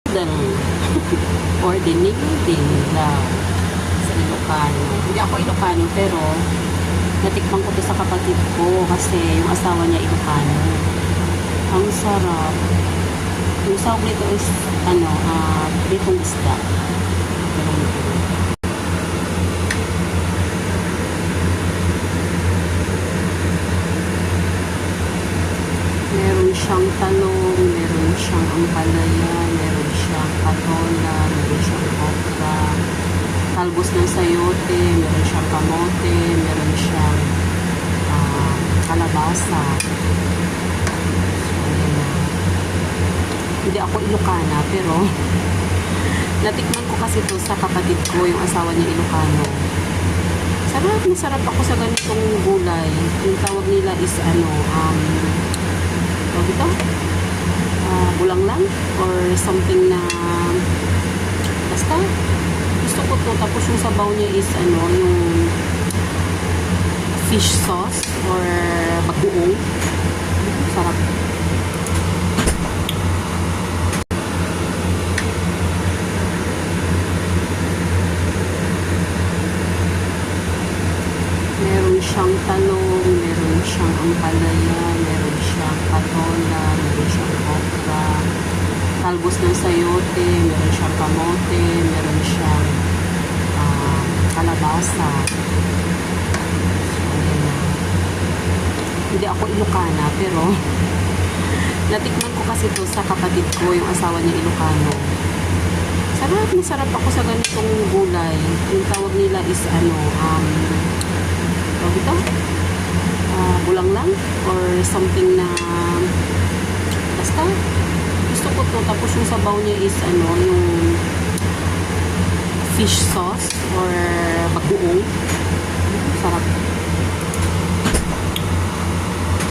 Del ordinating na sa Ilocano. Hindi ako Ilocano pero natikman ko to sa kapatid ko kasi yung asawa niya Ilocano. Ang sarap. Yung sahog nito is pritong isda. Meron siyang talong, meron siyang ampalaya, meron siyang patola, meron siyang okra, talbos ng sayote, meron siyang kamote, meron siyang kalabasa. Hindi ako Ilocana pero natikman ko kasi to sa kapatid ko, yung asawa niya Ilocano. Sarap na sarap ako sa ganitong gulay. Yung tawag nila is tawag ito? Bulang lang or something na basta gusto ko to. Tapos yung sabaw niya is yung fish sauce or bagoong. Sarap. Meron siyang talong, meron siyang ampalaya, meron siyang patola, meron siyang okra, talbos ng sayote, meron siyang kamote, meron siyang kalabasa. Hindi ako Ilocana pero natikman ko kasi to sa kapatid ko, yung asawa niya Ilocano. Sarap na sarap ako sa ganitong gulay. Yung tawag nila is tawag ito? Bulang lang or something na basta gusto ko to. Tapos yung sabaw niya is yung fish sauce or bagoong.